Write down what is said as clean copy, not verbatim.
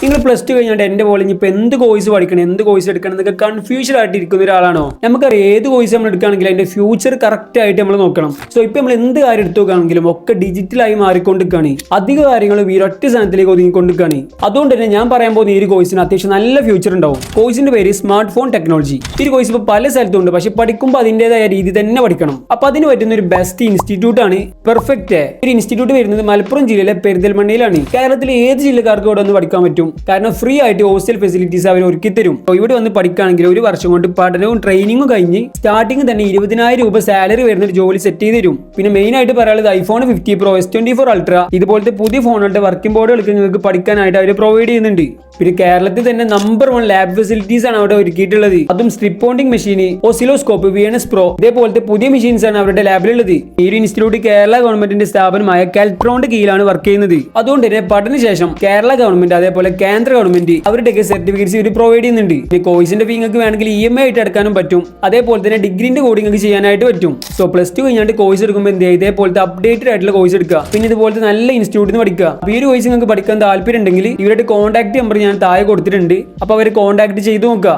നിങ്ങൾ plus two കഴിഞ്ഞാൽ എന്റെ പോലെ ഇപ്പൊ എന്ത് കോഴ്സ് പഠിക്കണം, എന്ത് കോഴ്സ് എടുക്കണം എന്നൊക്കെ കൺഫ്യൂഷൻ ആയിട്ട് ഇരിക്കുന്ന ഒരാളാണോ? നമുക്കറിയാം ഏത് കോഴ്സ് നമ്മൾ എടുക്കുകയാണെങ്കിലും അതിന്റെ ഫ്യൂച്ചർ കറക്റ്റ് ആയിട്ട് നമ്മൾ നോക്കണം. സോ ഇപ്പൊ നമ്മൾ എന്ത് കാര്യം എടുത്തു നോക്കുകയാണെങ്കിലും ഒക്കെ ഡിജിറ്റലായി മാറിക്കൊണ്ടിരിക്കുകയാണ്. അധിക കാര്യങ്ങളും ഈ ഒറ്റ സാധനത്തിലേക്ക് ഒതുങ്ങിക്കൊണ്ടിരിക്കുകയാണ്. അതുകൊണ്ട് തന്നെ ഞാൻ പറയാൻ പോകുന്ന ഈ ഒരു കോഴ്സിന് അത്യാവശ്യം നല്ല ഫ്യൂച്ചർ ഉണ്ടാവും. കോഴ്സിന്റെ പേര് സ്മാർട്ട് ഫോൺ ടെക്നോളജി. ഈ ഒരു കോഴ്സ് ഇപ്പോൾ പല സ്ഥലത്തും ഉണ്ട്, പക്ഷെ പഠിക്കുമ്പോൾ അതിന്റേതായ രീതി തന്നെ പഠിക്കണം. അപ്പൊ അതിന് പറ്റുന്ന ഒരു ബെസ്റ്റ് ഇൻസ്റ്റിറ്റ്യൂട്ട് ആണ് പെർഫെക്റ്റ്. ഒരു ഇൻസ്റ്റിറ്റ്യൂട്ട് വരുന്നത് മലപ്പുറം ജില്ലയിലെ പെരിന്തൽമണ്ണയിലാണ്. കേരളത്തിലെ ഏത് ജില്ലക്കാർക്ക് ഇവിടെ വന്ന് പഠിക്കാൻ പറ്റും, കാരണം ഫ്രീ ആയിട്ട് ഹോസ്റ്റൽ ഫെസിലിറ്റീസ് അവർ ഒരുക്കി തരും. ഇവിടെ വന്ന് പഠിക്കുകയാണെങ്കിൽ ഒരു വർഷം കൊണ്ട് പഠനവും ട്രെയിനിങ്ങും കഴിഞ്ഞ് സ്റ്റാർട്ടിംഗ് തന്നെ 20,000 രൂപ സാലറി വരുന്ന ഒരു ജോലി സെറ്റ് ചെയ്ത് തരും. പിന്നെ മെയിൻ ആയിട്ട് പറയാനുള്ളത് iPhone 50 Pro, S24 Ultra ഇതുപോലത്തെ പുതിയ ഫോണുകളുടെ വർക്കിംഗ് ബോർഡുകൾക്ക് നിങ്ങൾക്ക് പഠിക്കാനായിട്ട് അവർ പ്രൊവൈഡ് ചെയ്യുന്നുണ്ട്. പിന്നെ കേരളത്തിൽ തന്നെ നമ്പർ 1 ലാബ് ഫെസിലിറ്റീസ് ആണ് അവിടെ ഒരുക്കിയിട്ടുള്ളത്. അതും strip bonding machine, oscilloscope, VNS Pro ഇതേപോലത്തെ പുതിയ മെഷീൻസ് ആണ് അവരുടെ ലാബിലുള്ളത്. ഈ ഒരു ഇൻസ്റ്റിറ്റ്യൂട്ട് കേരള ഗവൺമെന്റിന്റെ സ്ഥാപനമായ കെൽട്രോണിന്റെ കീഴിലാണ് വർക്ക് ചെയ്യുന്നത്. അതുകൊണ്ട് തന്നെ പഠനശേഷം കേരള ഗവൺമെന്റ് അതേപോലെ കേന്ദ്ര ഗവൺമെന്റ് അവരുടെയൊക്കെ സർട്ടിഫിക്കറ്റ്സ് ഇവർ പ്രൊവൈഡ് ചെയ്യുന്നുണ്ട്. ഈ കോഴ്സിന്റെ ഫീ നിങ്ങൾക്ക് വേണമെങ്കിൽ EMI ആയിട്ട് എടുക്കാനും പറ്റും. അതേപോലെ തന്നെ ഡിഗ്രീന്റെ കൂടി നിങ്ങൾക്ക് ചെയ്യാനായിട്ട് പറ്റും. സോ പ്ലസ് ടു കഴിഞ്ഞാണ്ട് കോഴ്സ് എടുക്കുമ്പോൾ എന്ത് ചെയ്യുക, ഇതേപോലത്തെ അപ്ഡേറ്റഡ് ആയിട്ടുള്ള കോഴ്സ് എടുക്കുക. പിന്നെ ഇതുപോലത്തെ നല്ല ഇൻസ്റ്റിറ്റ്യൂട്ടിൽ നിന്ന് പഠിക്കുക. ഈ ഒരു കോഴ്സ് നിങ്ങൾക്ക് പഠിക്കാൻ താല്പര്യം ഉണ്ടെങ്കിൽ ഇവരുടെ കോൺടാക്ട് നമ്പർ ഞാൻ താഴെ കൊടുത്തിട്ടുണ്ട്. അപ്പോൾ അവർ കോൺടാക്ട് ചെയ്ത് നോക്കുക.